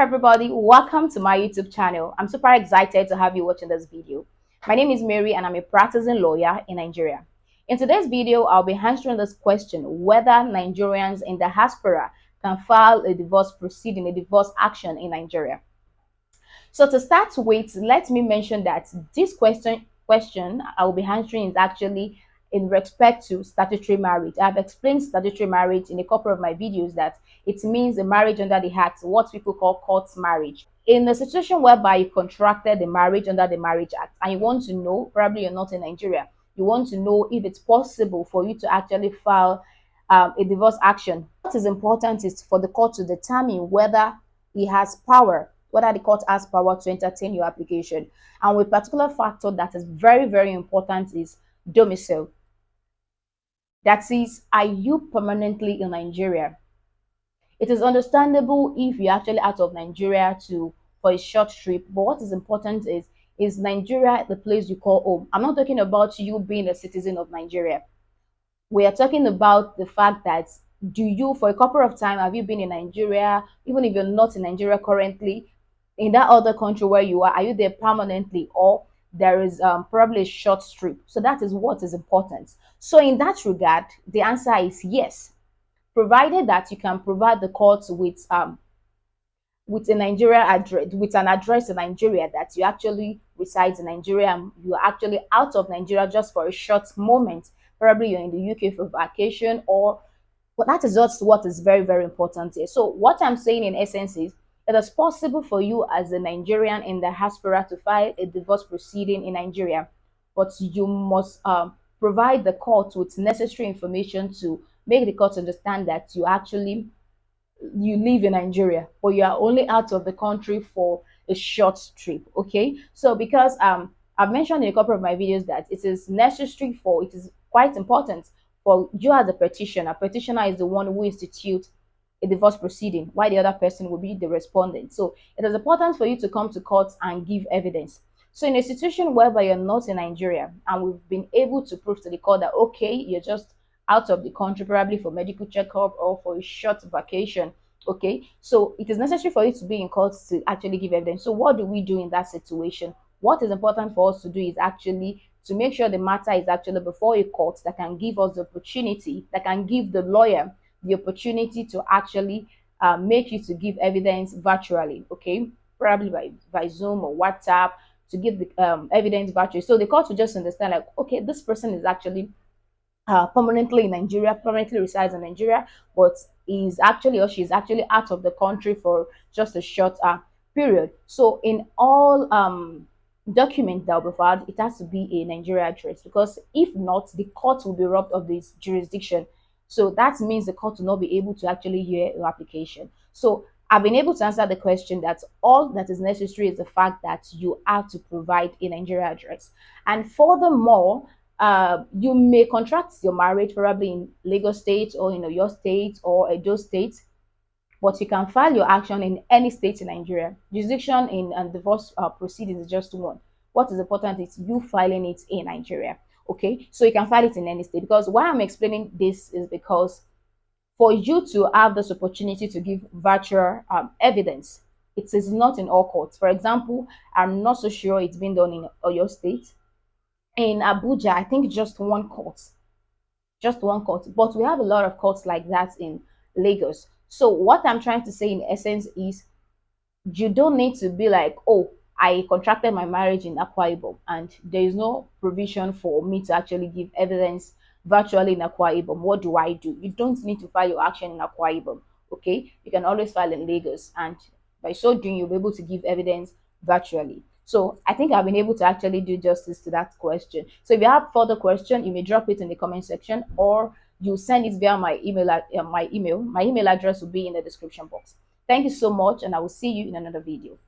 Everybody, welcome to my YouTube channel. I'm super excited to have you watching this video. My name is Mary and I'm a practicing lawyer in Nigeria. In today's video, I'll be answering this question: whether Nigerians in the diaspora can file a divorce proceeding, a divorce action in Nigeria. So to start with, let me mention that this question I will be answering is actually in respect to statutory marriage. I've explained statutory marriage in a couple of my videos that it means a marriage under the act, what people call court marriage. In a situation whereby you contracted the marriage under the Marriage Act and you want to know, probably you're not in Nigeria, you want to know if it's possible for you to actually file a divorce action. What is important is for the court to determine whether he has power, whether the court has power to entertain your application. And with particular factor that is very, very important is domicile. That is, are you permanently in Nigeria? It is understandable if you're actually out of Nigeria for a short trip, but what is important is Nigeria the place you call home? I'm not talking about you being a citizen of Nigeria. We are talking about the fact that do you, for a couple of time, have you been in Nigeria, even if you're not in Nigeria currently, in that other country where you are you there permanently, or there is probably a short trip? So that is what is important. So in that regard, the answer is yes, provided that you can provide the court with a Nigeria address, with an address in Nigeria, that you actually reside in Nigeria and you are actually out of Nigeria just for a short moment. Probably you're in the UK for vacation, or but that is just what is very, very important here. So what I'm saying in essence is it is possible for you as a Nigerian in the diaspora to file a divorce proceeding in Nigeria, but you must provide the court with necessary information to make the court understand that you live in Nigeria, but you are only out of the country for a short trip. Okay, so because I've mentioned in a couple of my videos that it is quite important for you as a petitioner. Petitioner is the one who institutes a divorce proceeding, while the other person will be the respondent. So it is important for you to come to court and give evidence. So in a situation whereby you're not in Nigeria and we've been able to prove to the court that okay, you're just out of the country, probably for medical checkup or for a short vacation. Okay, so it is necessary for you to be in court to actually give evidence. So what do we do in that situation? What is important for us to do is actually to make sure the matter is actually before a court that can give us the opportunity, that can give the lawyer the opportunity to actually make you to give evidence virtually. Okay, probably by Zoom or WhatsApp, to give the evidence virtually. So the court will just understand like, okay, this person is actually permanently in Nigeria, permanently resides in Nigeria, but is actually or she's actually out of the country for just a short period. So in all documents that will be filed, it has to be a Nigeria address, because if not, the court will be robbed of this jurisdiction. So that means the court will not be able to actually hear your application. So I've been able to answer the question that all that is necessary is the fact that you have to provide a Nigeria address. And furthermore, you may contract your marriage probably in Lagos State or in your state or Edo State, but you can file your action in any state in Nigeria. Jurisdiction in divorce proceedings is just one. What is important is you filing it in Nigeria. Okay, so you can file it in any state. Because why I'm explaining this is because for you to have this opportunity to give virtual evidence, it is not in all courts. For example, I'm not so sure it's been done in Oyo State. In Abuja, I think just one court, but we have a lot of courts like that in Lagos. So what I'm trying to say in essence is you don't need to be like, oh, I contracted my marriage in Akwa Ibom and there is no provision for me to actually give evidence virtually in Akwa Ibom. What do I do? You don't need to file your action in Akwa Ibom. Okay, you can always file in Lagos, and by so doing, you'll be able to give evidence virtually. So I think I've been able to actually do justice to that question. So if you have further question, you may drop it in the comment section, or you send it via my email. My email address will be in the description box. Thank you so much, and I will see you in another video.